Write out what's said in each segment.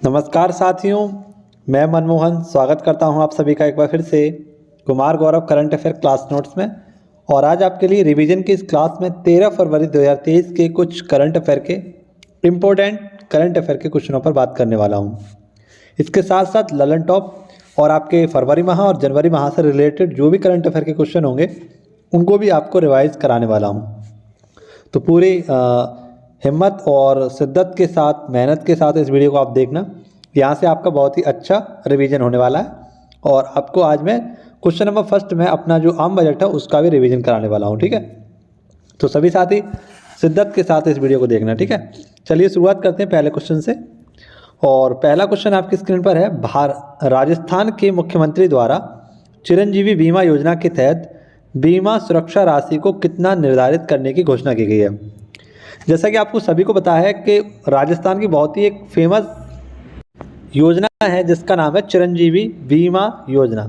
नमस्कार साथियों, मैं मनमोहन स्वागत करता हूं आप सभी का एक बार फिर से Kumar Gaurav current affair class notes में। और आज आपके लिए रिवीजन की इस क्लास में 13 फरवरी 2023 के कुछ करंट अफेयर के इम्पोर्टेंट करंट अफेयर के क्वेश्चनों पर बात करने वाला हूं। इसके साथ साथ ललन टॉप और आपके फरवरी माह और जनवरी माह से रिलेटेड जो भी करंट अफेयर के क्वेश्चन होंगे उनको भी आपको रिवाइज कराने वाला हूँ। तो पूरी हिम्मत और शिद्दत के साथ, मेहनत के साथ इस वीडियो को आप देखना। यहाँ से आपका बहुत ही अच्छा रिवीजन होने वाला है और आपको आज मैं क्वेश्चन नंबर फर्स्ट में अपना जो आम बजट है उसका भी रिवीजन कराने वाला हूँ। ठीक है, तो सभी साथी शिद्दत के साथ इस वीडियो को देखना। ठीक है, चलिए शुरुआत करते हैं पहले क्वेश्चन से। और पहला क्वेश्चन आपकी स्क्रीन पर है। राजस्थान के मुख्यमंत्री द्वारा चिरंजीवी बीमा योजना के तहत बीमा सुरक्षा राशि को कितना निर्धारित करने की घोषणा की गई है। जैसा कि आपको सभी को पता है कि राजस्थान की बहुत ही एक फेमस योजना है जिसका नाम है चिरंजीवी बीमा योजना,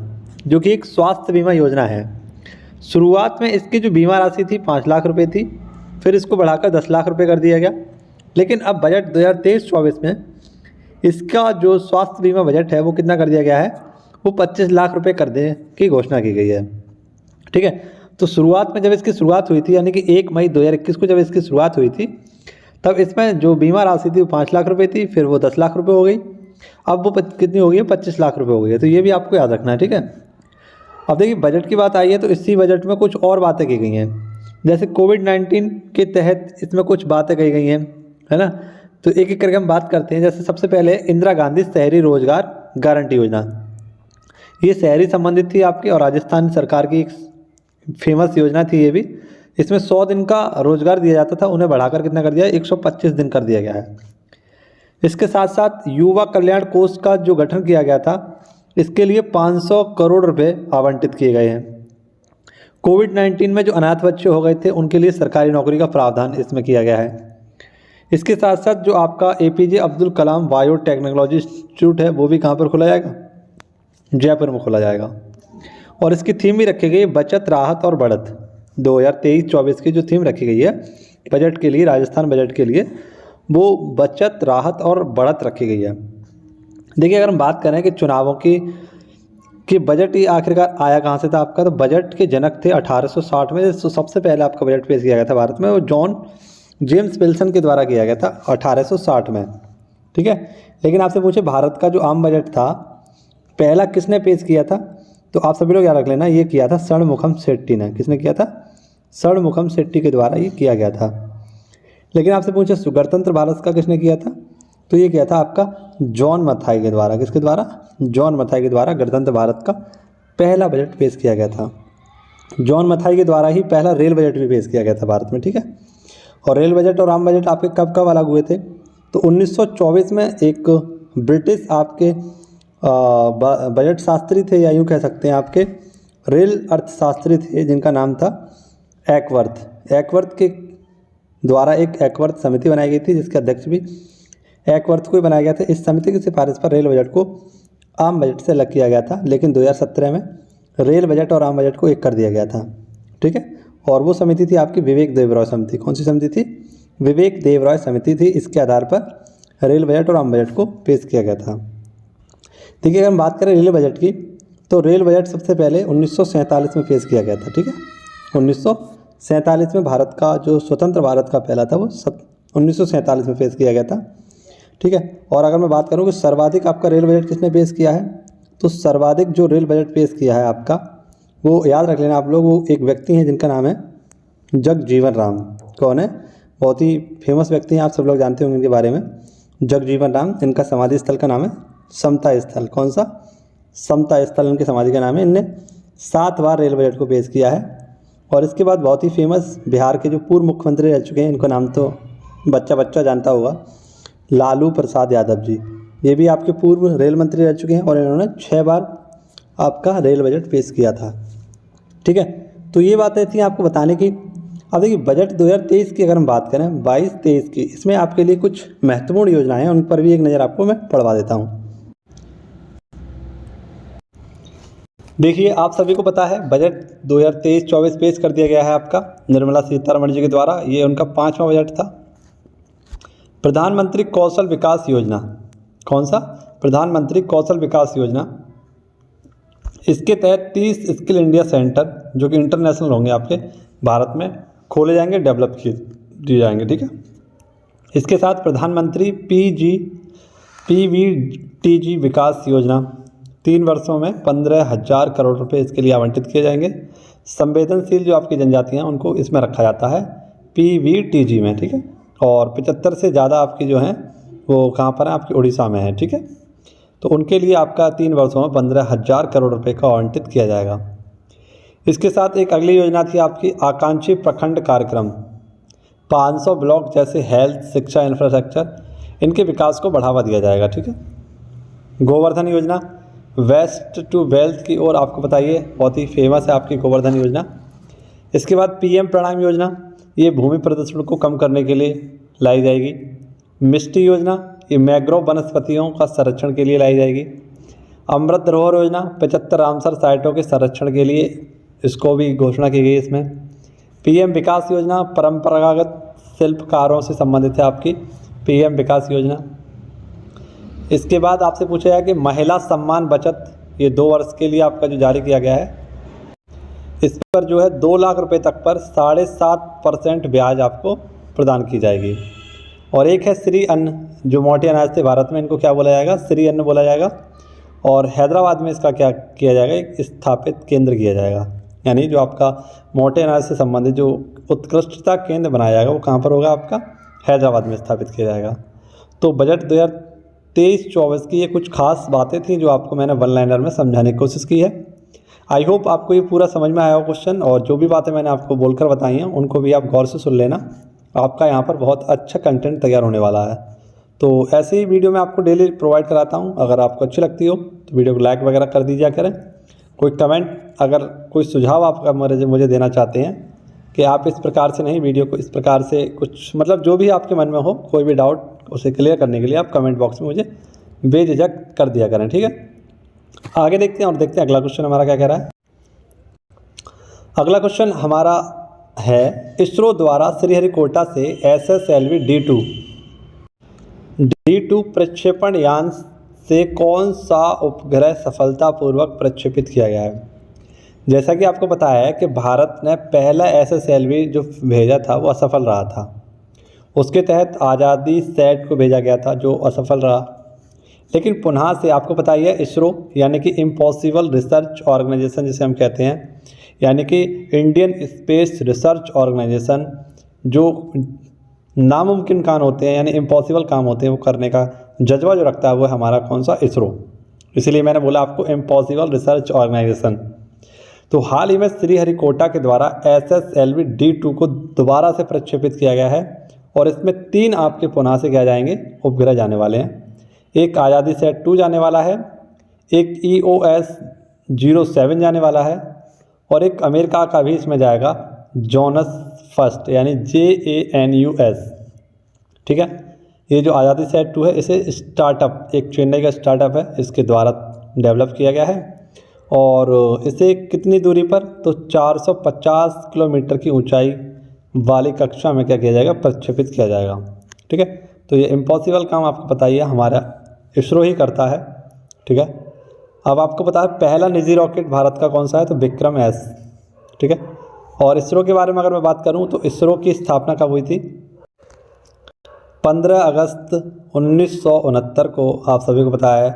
जो कि एक स्वास्थ्य बीमा योजना है। शुरुआत में इसकी जो बीमा राशि थी 5 लाख रुपए थी, फिर इसको बढ़ाकर 10 लाख रुपए कर दिया गया। लेकिन अब बजट 2023-24 में इसका जो स्वास्थ्य बीमा बजट है वो कितना कर दिया गया है, वो 25 लाख रुपये कर देने की घोषणा की गई है। ठीक है, तो शुरुआत में जब इसकी शुरुआत हुई थी, यानी कि 1 मई 2021 को जब इसकी शुरुआत हुई थी, तब इसमें जो बीमा राशि थी वो 5 लाख रुपए थी, फिर वो 10 लाख रुपए हो गई, अब वो कितनी हो गई है, 25 लाख रुपए हो गई है। तो ये भी आपको याद रखना है। ठीक है, अब देखिए बजट की बात आई है तो इसी बजट में कुछ और बातें की गई हैं। जैसे कोविड-19 के तहत इसमें कुछ बातें कही गई हैं, है ना। तो एक एक करके हम बात करते हैं। जैसे सबसे पहले इंदिरा गांधी शहरी रोजगार गारंटी योजना, ये शहरी संबंधित थी आपकी और राजस्थान सरकार की एक फेमस योजना थी ये भी। इसमें 100 दिन का रोजगार दिया जाता था, उन्हें बढ़ाकर कितना कर दिया, 125 दिन कर दिया गया है। इसके साथ साथ युवा कल्याण कोष का जो गठन किया गया था, इसके लिए 500 करोड़ रुपए आवंटित किए गए हैं। कोविड-19 में जो अनाथ बच्चे हो गए थे उनके लिए सरकारी नौकरी का प्रावधान इसमें किया गया है। इसके साथ साथ जो आपका APJ Abdul Kalam biotechnology institute है वो भी कहाँ पर खोला जाएगा, जयपुर में खोला जाएगा। और इसकी थीम भी रखी गई है बचत, राहत और बढ़त। 2023-24 की जो थीम रखी गई है बजट के लिए, राजस्थान बजट के लिए, वो बचत, राहत और बढ़त रखी गई है। देखिए अगर हम बात करें कि चुनावों की बजट ही आखिरकार आया कहाँ से था आपका, तो बजट के जनक थे 1860 में। सबसे पहले आपका बजट पेश किया गया था भारत में, वो जॉन जेम्स विल्सन के द्वारा किया गया था 1860 में। ठीक है, लेकिन आपसे पूछे भारत का जो आम बजट था पहला किसने पेश किया था, तो आप सभी लोग याद रख लेना, ये किया था षणमुखम शेट्टी ने। किसने किया था, षणमुखम शेट्टी के द्वारा ये किया गया था। लेकिन आपसे पूछे गणतंत्र भारत का किसने किया था, तो ये किया था आपका जॉन मथाई के द्वारा। किसके द्वारा, जॉन मथाई के द्वारा गणतंत्र भारत का पहला बजट पेश किया गया था। जॉन मथाई के द्वारा ही पहला रेल बजट भी पेश किया गया था भारत में। ठीक है, और रेल बजट और आम बजट आपके कब कब अलग हुए थे, तो 1924 में एक ब्रिटिश आपके बजट शास्त्री थे, या यूँ कह सकते हैं आपके रेल अर्थशास्त्री थे, जिनका नाम था एकवर्थ। एकवर्थ के द्वारा एक एकवर्थ समिति बनाई गई थी, जिसके अध्यक्ष भी एकवर्थ को ही बनाया गया था। इस समिति की सिफारिश पर रेल बजट को आम बजट से अलग किया गया था, लेकिन 2017 में रेल बजट और आम बजट को एक कर दिया गया था। ठीक है, और वो समिति थी आपकी विवेक देवरॉय समिति। कौन सी समिति थी, विवेक देवरॉय समिति थी। इसके आधार पर रेल बजट और आम बजट को पेश किया गया था। देखिए अगर हम बात करें रेल बजट की, तो रेल बजट सबसे पहले 1947 में पेश किया गया था। ठीक है, 1947 में भारत का जो स्वतंत्र भारत का पहला था वो 1947 में पेश किया गया था। ठीक है, और अगर मैं बात करूँ कि सर्वाधिक आपका रेल बजट किसने पेश किया है, तो सर्वाधिक जो रेल बजट पेश किया है आपका, वो याद रख लेना आप लोग, वो एक व्यक्ति हैं जिनका नाम है जगजीवन राम। कौन है, बहुत ही फेमस व्यक्ति हैं, आप सब लोग जानते होंगे इनके बारे में। जगजीवन राम, इनका समाधि स्थल का नाम है समता स्थल। कौन सा, समता स्थल इनकी समाधि का नाम है। इनने 7 बार रेल बजट को पेश किया है। और इसके बाद बहुत ही फेमस बिहार के जो पूर्व मुख्यमंत्री रह चुके हैं, इनका नाम तो बच्चा जानता होगा, लालू प्रसाद यादव जी। ये भी आपके पूर्व रेल मंत्री रह चुके हैं और इन्होंने 6 बार आपका रेल बजट पेश किया था। ठीक है, तो ये बातें थी आपको बताने की। अब देखिए बजट 2023 की अगर हम बात करें, 22-23 की, इसमें आपके लिए कुछ महत्वपूर्ण योजनाएं हैं, उन पर भी एक नज़र आपको मैं पढ़वा देता हूँ। देखिए आप सभी को पता है बजट 2023-24 पेश कर दिया गया है आपका निर्मला सीतारमण जी के द्वारा। ये उनका 5वां बजट था। प्रधानमंत्री कौशल विकास योजना, कौन सा? प्रधानमंत्री कौशल विकास योजना। इसके तहत 30 स्किल इंडिया सेंटर जो कि इंटरनेशनल होंगे आपके भारत में खोले जाएंगे, डेवलप किए जाएंगे, ठीक है। इसके साथ प्रधानमंत्री PVTG विकास योजना 3 वर्षों में 15,000 करोड़ रुपए इसके लिए आवंटित किए जाएंगे। संवेदनशील जो आपकी जनजातियाँ हैं उनको इसमें रखा जाता है PVTG में, ठीक है। और 75 से ज़्यादा आपकी जो हैं वो कहाँ पर है? आपकी उड़ीसा में है, ठीक है। तो उनके लिए आपका 3 वर्षों में 15,000 करोड़ रुपए का आवंटित किया जाएगा। इसके साथ एक अगली योजना थी आपकी आकांक्षी प्रखंड कार्यक्रम। 500 ब्लॉक जैसे हेल्थ, शिक्षा, इंफ्रास्ट्रक्चर, इनके विकास को बढ़ावा दिया जाएगा, ठीक है। गोवर्धन योजना, वेस्ट टू वेल्थ की ओर आपको बताइए, बहुत ही फेमस है आपकी गोवर्धन योजना। इसके बाद PM प्रणाम योजना, ये भूमि प्रदूषण को कम करने के लिए लाई जाएगी। मिष्टी योजना, ये मैग्रोव वनस्पतियों का संरक्षण के लिए लाई जाएगी। अमृत धरोहर योजना 75 रामसर साइटों के संरक्षण के लिए इसको भी घोषणा की गई इसमें। PM विकास योजना परंपरागत शिल्पकारों से संबंधित है आपकी PM विकास योजना। इसके बाद आपसे पूछा जाए कि महिला सम्मान बचत, ये 2 वर्ष के लिए आपका जो जारी किया गया है, इस पर जो है 2 लाख रुपए तक पर 7.5% ब्याज आपको प्रदान की जाएगी। और एक है श्री अन्न, जो मोटे अनाज थे भारत में, इनको क्या बोला जाएगा? श्री अन्न बोला जाएगा। और हैदराबाद में इसका क्या किया जाएगा? एक स्थापित केंद्र किया जाएगा, यानी जो आपका मोटे अनाज से संबंधित जो उत्कृष्टता केंद्र बनाया जाएगा वो कहाँ पर होगा? आपका हैदराबाद में स्थापित किया जाएगा। तो बजट 2023-24 की ये कुछ खास बातें थी जो आपको मैंने वन लाइनर में समझाने की कोशिश की है। आई होप आपको ये पूरा समझ में आया हो क्वेश्चन, और जो भी बातें मैंने आपको बोलकर बताई हैं उनको भी आप गौर से सुन लेना। आपका यहाँ पर बहुत अच्छा कंटेंट तैयार होने वाला है। तो ऐसे ही वीडियो मैं आपको डेली प्रोवाइड कराता हूँ। अगर आपको अच्छी लगती हो तो वीडियो को लाइक वगैरह कर दीजिए करें। कोई कमेंट, अगर कोई सुझाव आपका मुझे देना चाहते हैं कि आप इस प्रकार से नहीं, वीडियो को इस प्रकार से कुछ, मतलब जो भी आपके मन में हो, कोई भी डाउट उसे क्लियर करने के लिए आप कमेंट बॉक्स में मुझे बेझिझक कर दिया करें, ठीक है। आगे देखते हैं और देखते हैं अगला क्वेश्चन हमारा क्या कह रहा है। अगला क्वेश्चन हमारा है, इसरो द्वारा श्रीहरिकोटा से SSLV D2 प्रक्षेपण यान से कौन सा उपग्रह सफलतापूर्वक प्रक्षेपित किया गया है? जैसा कि आपको पता है कि भारत ने पहला SSLV जो भेजा था वो असफल रहा था। उसके तहत आज़ादी सैट को भेजा गया था जो असफल रहा। लेकिन पुनः से आपको पता ही है, इसरो यानी कि इम्पॉसिबल रिसर्च ऑर्गेनाइजेशन जिसे हम कहते हैं, यानी कि इंडियन स्पेस रिसर्च ऑर्गेनाइजेशन, जो नामुमकिन काम होते हैं यानी इम्पॉसिबल काम होते हैं वो करने का जज्बा जो रखता है वो है हमारा कौन सा? इसरो। इसलिए मैंने बोला आपको इम्पॉसिबल रिसर्च ऑर्गेनाइजेशन। तो हाल ही में श्रीहरिकोटा के द्वारा SSLV D2 को दोबारा से प्रक्षेपित किया गया है और इसमें 3 आपके पुनः से क्या जाएंगे? उपग्रह जाने वाले हैं। एक आज़ादी सैट 2 जाने वाला है, एक EOS 07 जाने वाला है, और एक अमेरिका का भी इसमें जाएगा, जॉनस फर्स्ट यानी JANUS, ठीक है। ये जो आज़ादी सैट 2 है इसे स्टार्टअप, एक चेन्नई का स्टार्टअप है, इसके द्वारा डेवलप किया गया है। और इसे कितनी दूरी पर? तो 450 किलोमीटर की ऊंचाई वाली कक्षा में क्या किया जाएगा? प्रक्षेपित किया जाएगा, ठीक है। तो ये इम्पॉसिबल काम आपको पता ही है, हमारा इसरो ही करता है, ठीक है। अब आपको पता है पहला निजी रॉकेट भारत का कौन सा है? तो विक्रम S, ठीक है। और इसरो के बारे में अगर मैं बात करूं तो इसरो की स्थापना कब हुई थी? 15 अगस्त 1969 को आप सभी को पता है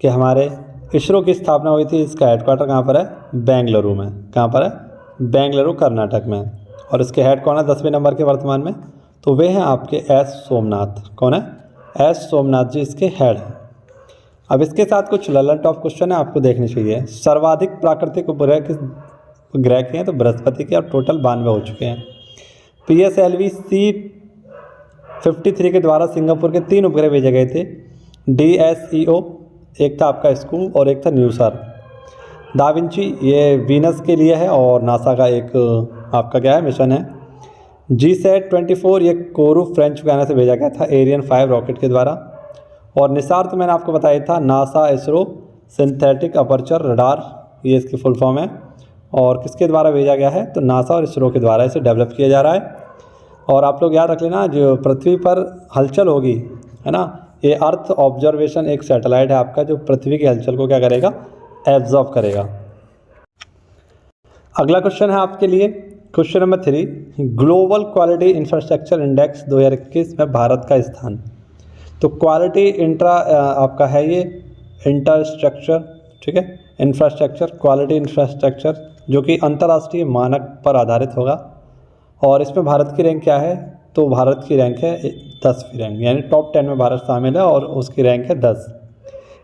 कि हमारे इसरो की स्थापना हुई थी। इसका हेडक्वार्टर कहाँ पर है? बेंगलुरु में। कहाँ पर है? बेंगलुरु, कर्नाटक में। और इसके हेड कौन है 10वें नंबर के वर्तमान में? तो वे हैं आपके S सोमनाथ। कौन है? S सोमनाथ जी इसके हेड हैं। अब इसके साथ कुछ ललन टॉप क्वेश्चन है, आपको देखने चाहिए। सर्वाधिक प्राकृतिक उपग्रह किस ग्रह के हैं? तो बृहस्पति के, और टोटल 92 हो चुके हैं। PSLV C-53 के द्वारा सिंगापुर के 3 उपग्रह भेजे गए थे। DSEO, एक था आपका स्कूप और एक था न्यूसर। डाविंची ये वीनस के लिए है और नासा का एक आपका क्या है? मिशन है। GSAT-24 ये कोरू फ्रेंच गुयाना से भेजा गया था एरियन 5 रॉकेट के द्वारा। और निसार तो मैंने आपको बताया था, NASA ISRO synthetic aperture radar, ये इसकी फुल फॉर्म है। और किसके द्वारा भेजा गया है? तो नासा और इसरो के द्वारा इसे डेवलप किया जा रहा है। और आप लोग याद रख लेना, जो पृथ्वी पर हलचल होगी, है ना, ये अर्थ ऑब्जर्वेशन एक सैटेलाइट है आपका जो पृथ्वी की हलचल को क्या करेगा, एब्जॉर्ब करेगा। अगला क्वेश्चन है आपके लिए question number 3, global quality infrastructure index 2021 में भारत का स्थान। तो क्वालिटी आपका है ये इंफ्रास्ट्रक्चर, ठीक है, इंफ्रास्ट्रक्चर, क्वालिटी इंफ्रास्ट्रक्चर जो कि अंतर्राष्ट्रीय मानक पर आधारित होगा। और इसमें भारत की रैंक क्या है, तो भारत की रैंक है 10वीं रैंक, यानी टॉप 10 में भारत शामिल है और उसकी रैंक है 10।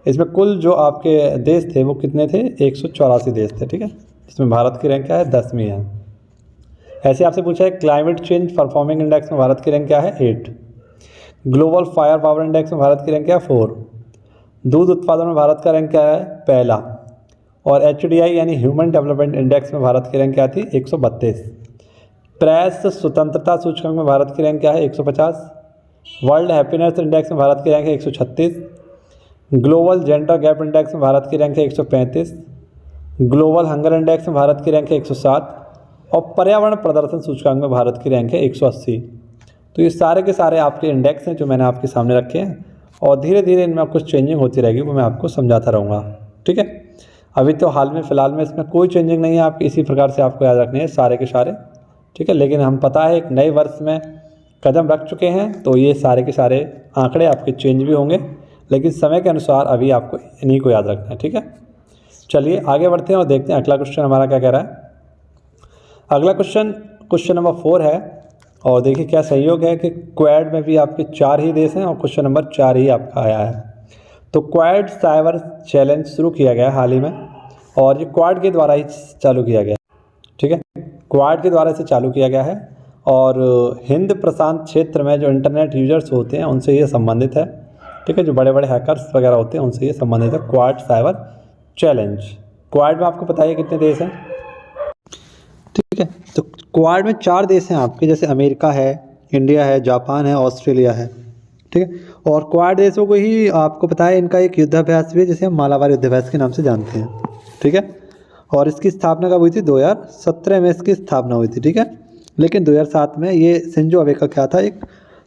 इसमें कुल जो आपके देश थे वो कितने थे, 184 देश थे, ठीक है। इसमें भारत की रैंक क्या है, 10वीं है। ऐसे आपसे पूछा है क्लाइमेट चेंज परफॉर्मिंग इंडेक्स में भारत की रैंक क्या है, 8। ग्लोबल फायर पावर इंडेक्स में भारत की रैंक क्या है, 4। दूध उत्पादन में भारत का रैंक क्या है, पहला। और HDI यानी ह्यूमन डेवलपमेंट इंडेक्स में भारत की रैंक क्या थी, 132। प्रेस स्वतंत्रता सूचकांक में भारत की रैंक क्या है, 150। वर्ल्ड हैप्पीनेस इंडेक्स में भारत की रैंक है 136। ग्लोबल जेंडर गैप इंडेक्स में भारत की रैंक है 135। ग्लोबल हंगर इंडेक्स में भारत की रैंक है 107 और पर्यावरण प्रदर्शन सूचकांक में भारत की रैंक है 180। तो ये सारे के सारे आपके इंडेक्स हैं जो मैंने आपके सामने रखे हैं और धीरे धीरे इनमें कुछ चेंजिंग होती रहेगी, वो मैं आपको समझाता रहूँगा, ठीक है। अभी तो हाल में फ़िलहाल में इसमें कोई चेंजिंग नहीं है, आपकी इसी प्रकार से आपको याद रखने हैं सारे के सारे, ठीक है। लेकिन हम पता है एक नए वर्ष में कदम रख चुके हैं तो ये सारे के सारे आंकड़े आपके चेंज भी होंगे, लेकिन समय के अनुसार अभी आपको इन्हीं को याद रखना है, ठीक है। चलिए आगे बढ़ते हैं और देखते हैं अगला क्वेश्चन हमारा क्या कह रहा है। अगला क्वेश्चन नंबर 4 है और देखिए क्या संयोग है कि क्वाड में भी आपके 4 ही देश हैं और क्वेश्चन नंबर 4 ही आपका आया है। तो क्वाड साइबर चैलेंज शुरू किया गया हाल ही में और ये क्वाड के द्वारा ही चालू किया गया, ठीक है। क्वाड के द्वारा इसे चालू किया गया है और हिंद प्रशांत क्षेत्र में जो इंटरनेट यूजर्स होते हैं उनसे ये संबंधित है, ठीक है। जो बड़े बड़े हैकर्स वगैरह होते हैं उनसे ये संबंधित है क्वाड साइबर चैलेंज। क्वाड में आपको पता है कितने देश हैं, ठीक है। तो क्वाड में 4 देश हैं आपके, जैसे अमेरिका है, इंडिया है, जापान है, ऑस्ट्रेलिया है, ठीक है। और क्वाड देशों को ही आपको पता है इनका एक युद्धाभ्यास भी है जिसे हम मालाबार युद्धाभ्यास के नाम से जानते हैं, ठीक है। और इसकी स्थापना कब हुई थी, 2017 में इसकी स्थापना हुई थी, ठीक है। लेकिन 2007 में ये शिंजो अबे का क्या था, एक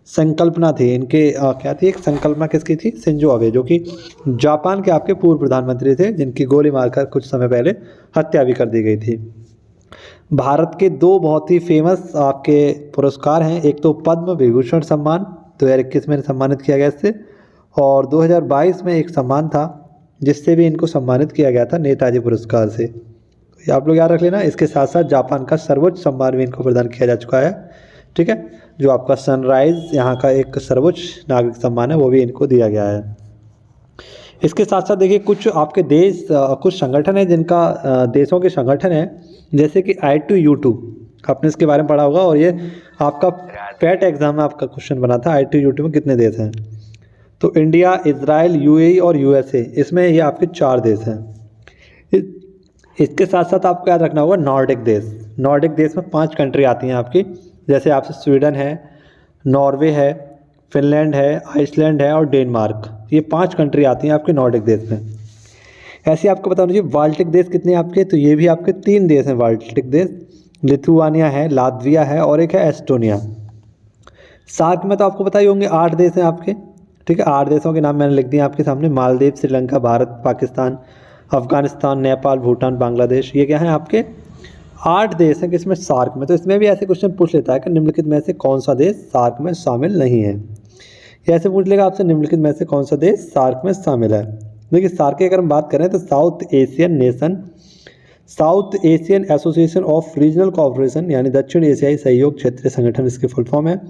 संकल्पना थी इनके, क्या थी, एक संकल्पना किसकी थी, शिंजो अबे, जो कि जापान के आपके पूर्व प्रधानमंत्री थे जिनकी गोली मारकर कुछ समय पहले हत्या भी कर दी गई थी। भारत के 2 बहुत ही फेमस आपके पुरस्कार हैं, एक तो पद्म विभूषण सम्मान 2021 में सम्मानित किया गया इससे, और 2022 में एक सम्मान था जिससे भी इनको सम्मानित किया गया था नेताजी पुरस्कार से। तो आप लोग याद रख लेना। इसके साथ साथ जापान का सर्वोच्च सम्मान भी इनको प्रदान किया जा चुका है, ठीक है। जो आपका सनराइज यहाँ का एक सर्वोच्च नागरिक सम्मान है वो भी इनको दिया गया है। इसके साथ साथ देखिए कुछ आपके देश कुछ संगठन है जिनका देशों के संगठन है, जैसे कि I2U2, आपने इसके बारे में पढ़ा होगा और ये आपका पैट एग्जाम में आपका क्वेश्चन बना था। I2U2 में कितने देश हैं, तो इंडिया, इजराइल, UAE और USA, इसमें ये आपके 4 देश हैं। इसके साथ साथ आपको याद रखना होगा नॉर्डिक देश। नॉर्डिक देश में 5 कंट्री आती हैं आपकी, जैसे आपसे स्वीडन है, नॉर्वे है, फिनलैंड है, आइसलैंड है और डेनमार्क। ये 5 कंट्री आती हैं आपके नॉर्डिक देश में। ऐसे आपको बता दीजिए बाल्टिक देश कितने आपके, तो ये भी आपके 3 देश हैं बाल्टिक देश, लिथुआनिया है, लातविया है और एक है एस्टोनिया। सार्क में तो आपको पता ही होंगे 8 देश हैं आपके, ठीक है। 8 देशों के नाम मैंने लिख दिए आपके सामने, मालदीव, श्रीलंका, भारत, पाकिस्तान, अफगानिस्तान, नेपाल, भूटान, बांग्लादेश। ये क्या है आपके 8 देश हैं किसमें, सार्क में। तो इसमें भी ऐसे क्वेश्चन पूछ लेता है कि निम्नलिखित में से कौन सा देश सार्क में शामिल नहीं है। ये ऐसे पूछ लेगा आपसे निम्नलिखित में से कौन सा देश सार्क में शामिल है। देखिए सार्क की अगर हम बात करें तो south Asian association of regional cooperation, यानी दक्षिण एशियाई सहयोग क्षेत्रीय संगठन इसकी फुल फॉर्म है।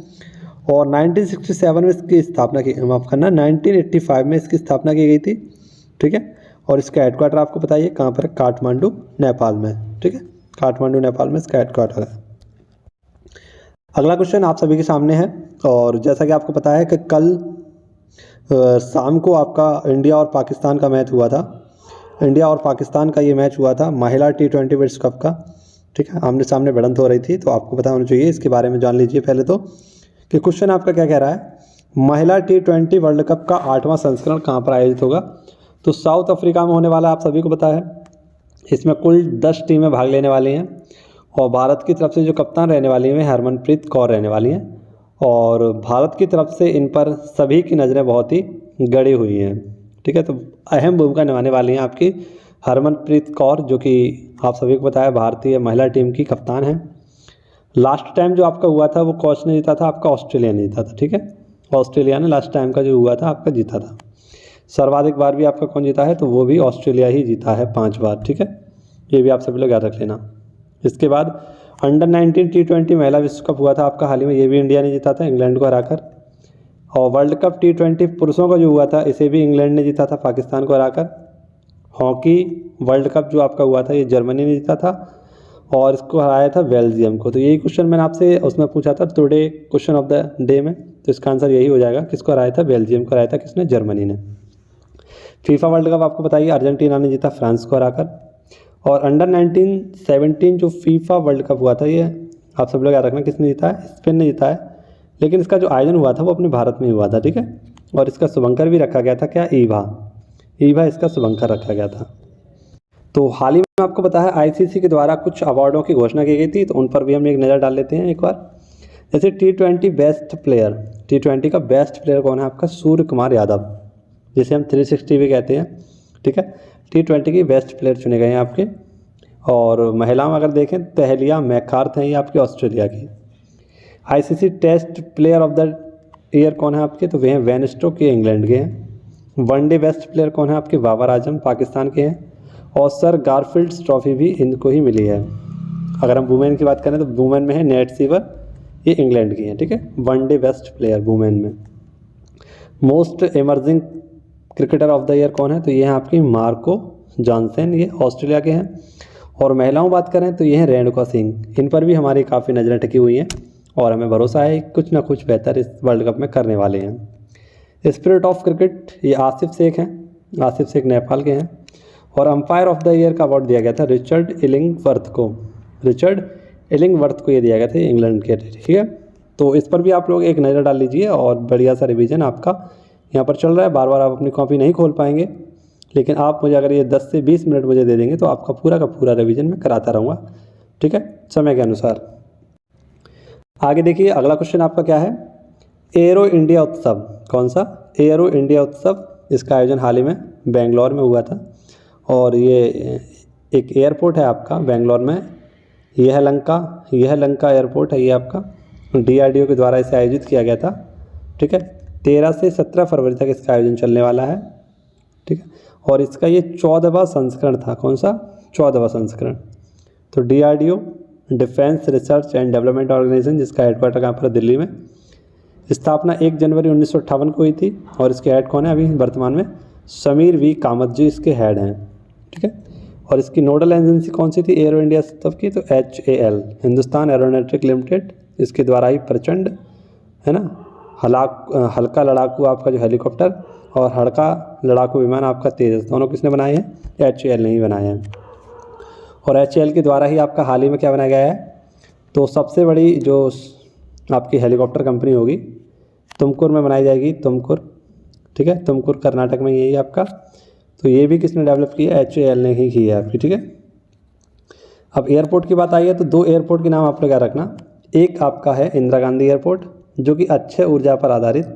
और 1967 में इसकी स्थापना की, माफ करना 1985 में इसकी स्थापना की गई थी, ठीक है। और इसका हेडक्वार्टर आपको बताइए कहाँ पर है, काठमांडू, नेपाल में, ठीक है। काठमांडू, नेपाल में इसका हेडक्वार्टर है। अगला क्वेश्चन आप सभी के सामने है और जैसा कि आपको पता है कि कल शाम को आपका इंडिया और पाकिस्तान का मैच हुआ था। इंडिया और पाकिस्तान का ये मैच हुआ था महिला T20 वर्ल्ड कप का, ठीक है। आमने सामने भिड़ंत हो रही थी, तो आपको पता होना चाहिए, इसके बारे में जान लीजिए पहले तो कि क्वेश्चन आपका क्या कह रहा है, महिला T20 वर्ल्ड कप का 8वां संस्करण कहाँ पर आयोजित होगा। तो साउथ अफ्रीका में होने वाला आप सभी को पता है। इसमें कुल 10 टीमें भाग लेने वाली हैं और भारत की तरफ से जो कप्तान रहने वाली हैं हरमनप्रीत कौर रहने वाली हैं। और भारत की तरफ से इन पर सभी की नज़रें बहुत ही गड़ी हुई हैं। ठीक है, तो अहम भूमिका निभाने वाली हैं आपकी हरमनप्रीत कौर, जो कि आप सभी को पता है भारतीय महिला टीम की कप्तान है। लास्ट टाइम जो आपका हुआ था वो कोच ने जीता था, आपका ऑस्ट्रेलिया ने जीता था। ठीक है, ऑस्ट्रेलिया ने लास्ट टाइम का जो हुआ था आपका जीता था। सर्वाधिक बार भी आपका कौन जीता है, तो वो भी ऑस्ट्रेलिया ही जीता है 5 बार। ठीक है, ये भी आप सभी लोग याद रख लेना। इसके बाद अंडर 19 T20 महिला विश्व कप हुआ था आपका हाल ही में, ये भी इंडिया ने जीता था इंग्लैंड को हराकर। और वर्ल्ड कप T20 पुरुषों का जो हुआ था इसे भी इंग्लैंड ने जीता था पाकिस्तान को हराकर। हॉकी वर्ल्ड कप जो आपका हुआ था ये जर्मनी ने जीता था और इसको हराया था बेल्जियम को। तो यही क्वेश्चन मैंने आपसे उसमें पूछा था today question of the day में, तो इसका आंसर यही हो जाएगा। किसको हराया था, बेल्जियम को हराया था किसने, जर्मनी ने। फीफा वर्ल्ड कप आपको बताइए अर्जेंटीना ने जीता फ्रांस को हराकर। और अंडर 17 जो फीफा वर्ल्ड कप हुआ था ये आप सब लोग याद रखना किसने जीता है, स्पेन ने जीता है। लेकिन इसका जो आयोजन हुआ था वो अपने भारत में ही हुआ था। ठीक है, और इसका शुभंकर भी रखा गया था क्या, ईवा इसका शुभंकर रखा गया था। तो हाल ही में आपको पता है आईसीसी के द्वारा कुछ अवार्डों की घोषणा की गई थी, तो उन पर भी हम एक नज़र डाल लेते हैं एक बार। जैसे T20 बेस्ट प्लेयर, T20 का बेस्ट प्लेयर कौन है आपका, सूर्य कुमार यादव, जिसे हम 360 भी कहते हैं। ठीक है, T20 की बेस्ट प्लेयर चुने गए हैं आपके। और महिलाओं अगर देखें तहलिया मैकार्थ हैं ये आपकी ऑस्ट्रेलिया की। ICC test player of the year कौन है आपके, तो वे हैं वेन स्टोक्स, ये इंग्लैंड के हैं। वनडे बेस्ट प्लेयर कौन है आपके, बाबर आजम पाकिस्तान के हैं। और सर गारफील्ड्स ट्रॉफी भी इनको ही मिली है। अगर हम वुमेन की बात करें तो वुमेन में है नेट सीवर, ये इंग्लैंड की हैं। ठीक है, वनडे बेस्ट प्लेयर वुमेन में। Most emerging cricketer of the year कौन है, तो ये हैं आपकी मार्को जॉनसन, ये ऑस्ट्रेलिया के हैं। और महिलाओं बात करें तो ये हैं रेणुका सिंह, इन पर भी हमारी काफ़ी नज़रें टिकी हुई हैं और हमें भरोसा है कुछ ना कुछ बेहतर इस वर्ल्ड कप में करने वाले हैं। स्पिरिट ऑफ क्रिकेट ये आसिफ शेख हैं, आसिफ शेख नेपाल के हैं। और अंपायर ऑफ द ईयर का अवार्ड दिया गया था रिचर्ड इलिंगवर्थ को, ये दिया गया था इंग्लैंड के। ठीक है, तो इस पर भी आप लोग एक नज़र डाल लीजिए और बढ़िया सा रिवीजन आपका यहाँ पर चल रहा है। बार बार आप अपनी कॉपी नहीं खोल पाएंगे, लेकिन आप मुझे अगर ये 10 से 20 मिनट मुझे दे देंगे तो आपका पूरा का पूरा रिवीजन मैं कराता रहूँगा। ठीक है, समय के अनुसार। आगे देखिए अगला क्वेश्चन आपका क्या है, एरो इंडिया उत्सव, कौन सा, एरो इंडिया उत्सव, इसका आयोजन हाल ही में बेंगलोर में हुआ था। और ये एक एयरपोर्ट है आपका बेंगलोर में, यह लंका एयरपोर्ट है ये आपका, DRDO के द्वारा इसे आयोजित किया गया था। ठीक है, 13 से 17 फरवरी तक इसका आयोजन चलने वाला है। ठीक है, और इसका ये 14वां संस्करण था, कौन सा, 14वां संस्करण। तो DRDO defence research and development organisation, जिसका हेडक्वार्टर कहाँ पर है, दिल्ली में। स्थापना 1 जनवरी 1958 को हुई थी और इसके हेड कौन है अभी वर्तमान में, समीर V कामत जी इसके हेड हैं। ठीक है, और इसकी नोडल एजेंसी कौन सी थी एरो इंडिया उत्सव की, तो HAL हिंदुस्तान एरोनॉटिक लिमिटेड, इसके द्वारा ही प्रचंड है ना हल्का लड़ाकू आपका जो हेलीकॉप्टर और हल्का लड़ाकू विमान आपका तेजस, दोनों किसने बनाए हैं, HAL ने ही बनाए हैं। और HAL के द्वारा ही आपका हाल ही में क्या बनाया गया है, तो सबसे बड़ी जो आपकी हेलीकॉप्टर कंपनी होगी तुमकुर में बनाई जाएगी, तुमकुर। ठीक है, तुमकुर कर्नाटक में यही आपका, तो ये भी किसने डेवलप किया, HAL ने ही किया है आपकी। ठीक है, अब एयरपोर्ट की बात आई है तो 2 एयरपोर्ट के नाम आप लोग याद रखना। एक आपका है इंदिरा गांधी एयरपोर्ट, जो कि अक्षय ऊर्जा पर आधारित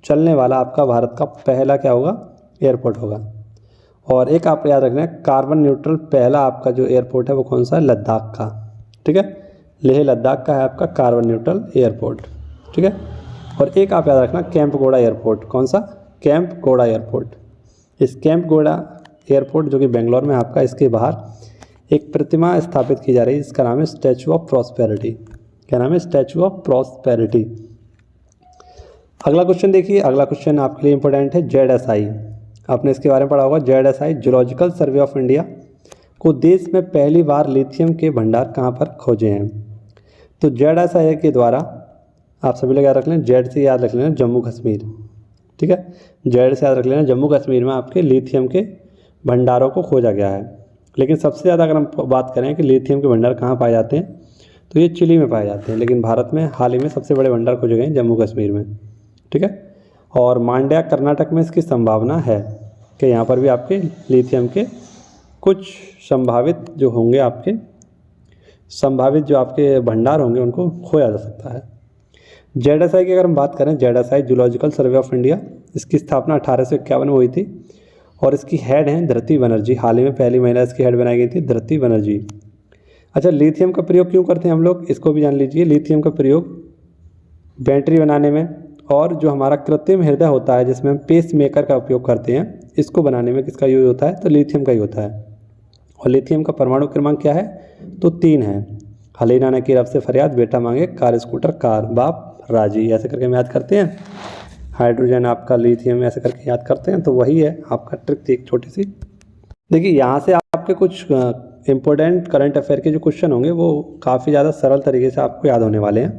चलने वाला आपका भारत का पहला क्या होगा, एयरपोर्ट होगा। और एक आप याद रखना कार्बन न्यूट्रल पहला आपका जो एयरपोर्ट है वो कौन सा है, लद्दाख का। ठीक है, लेह लद्दाख का है आपका कार्बन न्यूट्रल एयरपोर्ट। ठीक है, और एक आप याद रखना कैंपगोड़ा एयरपोर्ट, कौन सा, कैंपगोड़ा एयरपोर्ट। इस कैंपगोड़ा एयरपोर्ट जो कि बेंगलोर में आपका, इसके बाहर एक प्रतिमा स्थापित की जा रही है जिसका नाम है स्टैचू ऑफ प्रॉस्पेरिटी। क्या नाम है, स्टैचू ऑफ प्रॉस्पेरिटी। अगला क्वेश्चन देखिए, अगला क्वेश्चन आपके लिए इंपॉर्टेंट है, ZSI, आपने इसके बारे में पढ़ा होगा। ZSI zoological survey of India को देश में पहली बार लिथियम के भंडार कहाँ पर खोजे हैं, तो ZSI के द्वारा आप सभी लोग याद रख लें, जेड से याद रख लेना जम्मू कश्मीर। ठीक है, जेड से याद रख लेना जम्मू कश्मीर में आपके लिथियम के भंडारों को खोजा गया है। लेकिन सबसे ज़्यादा अगर हम बात करें कि लिथियम के भंडार कहाँ पाए जाते हैं, तो ये चिली में पाए जाते हैं। लेकिन भारत में हाल ही में सबसे बड़े भंडार खोजे गए हैं जम्मू कश्मीर में। ठीक है, और मांड्या कर्नाटक में इसकी संभावना है कि यहाँ पर भी आपके लिथियम के कुछ संभावित जो होंगे आपके भंडार होंगे उनको खोया जा सकता है। जेडएसआई की अगर हम बात करें, ZSI zoological survey of India, इसकी स्थापना 1851 में हुई थी और इसकी हेड हैं धृति बनर्जी। हाल ही में पहली महिला इसकी हेड बनाई गई थी, धृति बनर्जी। अच्छा, लिथियम का प्रयोग क्यों करते हैं हम लोग, इसको भी जान लीजिए। लिथियम का प्रयोग बैटरी बनाने में और जो हमारा कृत्रिम हृदय होता है जिसमें हम पेस मेकर का उपयोग करते हैं, इसको बनाने में किसका यूज होता है, तो लिथियम का ही होता है। और लिथियम का परमाणु क्रमांक क्या है, तो 3 है। हले नाना की रब से फरियाद, बेटा मांगे कार स्कूटर कार, बाप राजी, ऐसे करके हम याद करते हैं। हाइड्रोजन आपका, लिथियम ऐसे करके याद करते हैं। तो वही है आपका ट्रिक थी एक छोटी सी। देखिए यहाँ से आपके कुछ इंपॉर्टेंट करंट अफेयर के जो क्वेश्चन होंगे वो काफ़ी ज़्यादा सरल तरीके से आपको याद होने वाले हैं।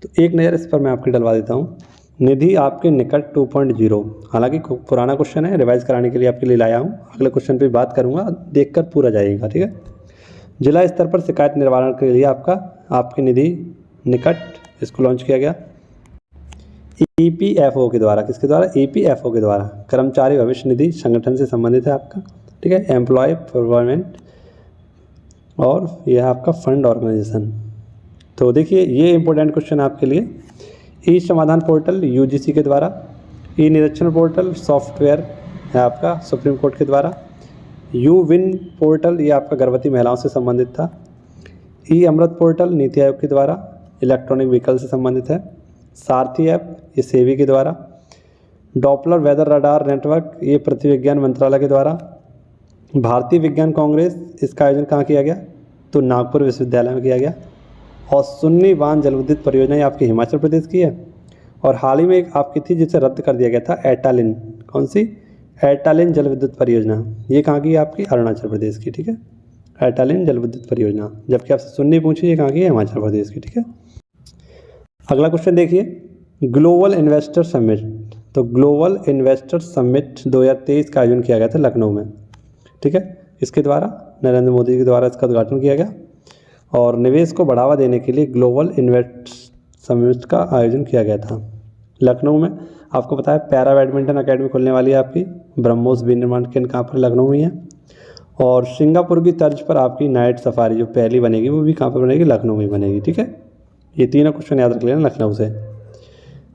तो एक नज़र इस पर मैं आपकी डलवा देता हूँ। निधि आपके निकट 2.0, हालांकि पुराना क्वेश्चन है, रिवाइज कराने के लिए आपके लिए लाया हूँ। अगले क्वेश्चन पे बात करूँगा, देखकर पूरा जाइएगा, ठीक है। जिला स्तर पर शिकायत निवारण के लिए आपकी निधि निकट, इसको लॉन्च किया गया EPFO के द्वारा। किसके द्वारा, EPFO के द्वारा। कर्मचारी भविष्य निधि संगठन से संबंधित है आपका, ठीक है, एम्प्लॉय प्रोविडेंट, और यह है आपका फंड ऑर्गेनाइजेशन। तो देखिए ये इंपॉर्टेंट क्वेश्चन आपके लिए। ई समाधान पोर्टल UGC के द्वारा, ई निरीक्षण पोर्टल सॉफ्टवेयर है आपका सुप्रीम कोर्ट के द्वारा, U-Win पोर्टल ये आपका गर्भवती महिलाओं से संबंधित था, ई अमृत पोर्टल नीति आयोग के द्वारा इलेक्ट्रॉनिक व्हीकल से संबंधित है, सारथी ऐप ये सेवी के द्वारा, डॉपलर वेदर रडार नेटवर्क ये पृथ्वी विज्ञान मंत्रालय के द्वारा, भारतीय विज्ञान कांग्रेस इसका आयोजन कहाँ किया गया, तो नागपुर विश्वविद्यालय में किया गया, और सुन्नी बांध जल विद्युत परियोजना ये आपकी हिमाचल प्रदेश की है। और हाल ही में एक आपकी थी जिसे रद्द कर दिया गया था, एटालिन, कौन सी, एटालिन जल विद्युत परियोजना, ये कहाँ की है आपकी, अरुणाचल प्रदेश की, ठीक है, एटालिन जल विद्युत परियोजना। जबकि आपसे सुन्नी पूछी, ये कहाँ की है, हिमाचल प्रदेश की, ठीक है। अगला क्वेश्चन देखिए, ग्लोबल इन्वेस्टर समिट। तो ग्लोबल इन्वेस्टर समिट 2023 का आयोजन किया गया था लखनऊ में, ठीक है। इसके द्वारा नरेंद्र मोदी के द्वारा इसका उद्घाटन किया गया और निवेश को बढ़ावा देने के लिए ग्लोबल इन्वेस्ट समिट का आयोजन किया गया था लखनऊ में। आपको पता है पैरा बैडमिंटन अकेडमी खुलने वाली है आपकी, ब्रह्मोस विनिर्माण केंद्र कहाँ पर, लखनऊ में है। और सिंगापुर की तर्ज पर आपकी नाइट सफारी जो पहली बनेगी वो भी कहाँ पर बनेगी, लखनऊ में बनेगी, ठीक है। ये तीनों क्वेश्चन याद रख लेना लखनऊ से।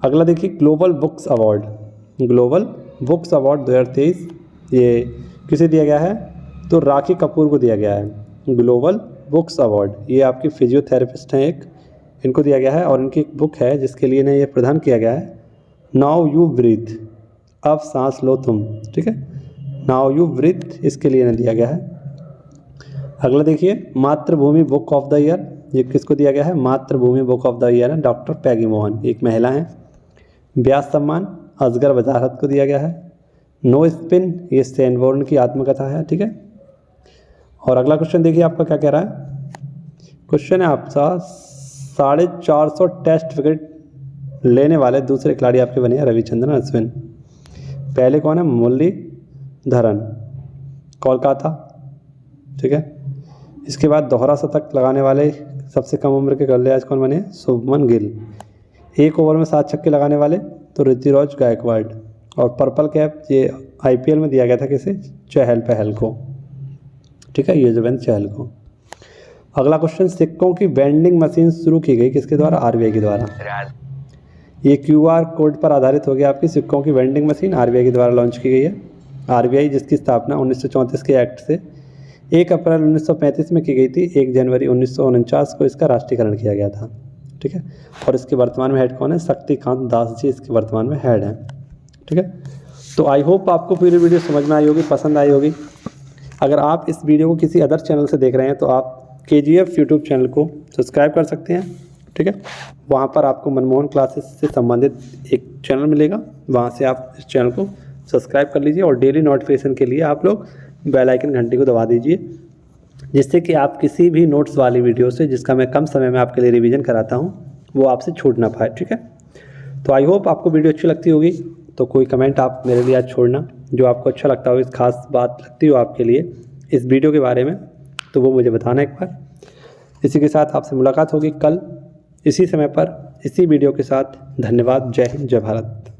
अगला देखिए, global books award. Global books award 2023 ये किसे दिया गया है, तो राखी कपूर को दिया गया है। ग्लोबल बुक्स अवार्ड ये आपकी फिजियोथेरेपिस्ट हैं एक, इनको दिया गया है। और इनकी एक बुक है जिसके लिए इन्हें ये प्रदान किया गया है, नाउ यू ब्रीथ, अब सांस लो तुम, ठीक है, नाउ यू ब्रीथ, इसके लिए इन्हें दिया गया है। अगला देखिए, मातृभूमि बुक ऑफ द ईयर, ये किसको दिया गया है, मातृभूमि बुक ऑफ द ईयर है डॉक्टर पैगी मोहन, एक महिला हैं। व्यास सम्मान असगर वजाहत को दिया गया है। नो स्पिन ये सैनबोर्न की आत्मकथा है, ठीक है। और अगला क्वेश्चन देखिए आपका क्या कह रहा है, क्वेश्चन है आपका 450 टेस्ट विकेट लेने वाले दूसरे खिलाड़ी आपके बने हैं रविचंद्रन अश्विन। पहले कौन है, मुरलीधरन, कोलकाता, ठीक है। इसके बाद दोहरा शतक लगाने वाले सबसे कम उम्र के बल्लेबाज कौन बने, शुभमन गिल। एक ओवर में 7 छक्के लगाने वाले तो ऋतुराज गायकवाड़। और पर्पल कैप ये IPL में दिया गया था किसे, चहल पहल को, ठीक है, युजवेंद्र चहल को। अगला क्वेश्चन, सिक्कों की वेंडिंग मशीन शुरू की गई किसके द्वारा, RBI के द्वारा। ये QR कोड पर आधारित हो गया आपकी सिक्कों की वेंडिंग मशीन, RBI के द्वारा लॉन्च की गई है। RBI जिसकी स्थापना 1934 के एक्ट से 1 अप्रैल 1935 में की गई थी, 1 जनवरी 1949 को इसका राष्ट्रीयकरण किया गया था, ठीक है। और इसके वर्तमान में हेड कौन है, शक्तिकांत दास जी इसके वर्तमान में हेड हैं, ठीक है। तो आई होप आपको पूरी वीडियो समझ में आई होगी, पसंद आई होगी। अगर आप इस वीडियो को किसी अदर चैनल से देख रहे हैं तो आप KGF यूट्यूब चैनल को सब्सक्राइब कर सकते हैं, ठीक है। वहाँ पर आपको मनमोहन क्लासेस से संबंधित एक चैनल मिलेगा, वहाँ से आप इस चैनल को सब्सक्राइब कर लीजिए। और डेली नोटिफिकेशन के लिए आप लोग बेल आइकन घंटी को दबा दीजिए, जिससे कि आप किसी भी नोट्स वाली वीडियो से जिसका मैं कम समय में आपके लिए रिवीजन कराता हूँ वो आपसे छूट ना पाए, ठीक है। तो आई होप आपको वीडियो अच्छी लगती होगी। तो कोई कमेंट आप मेरे लिए आज छोड़ना जो आपको अच्छा लगता हो, इस खास बात लगती हो आपके लिए इस वीडियो के बारे में, तो वो मुझे बताना एक बार। इसी के साथ आपसे मुलाकात होगी कल इसी समय पर इसी वीडियो के साथ। धन्यवाद, जय हिंद, जय भारत।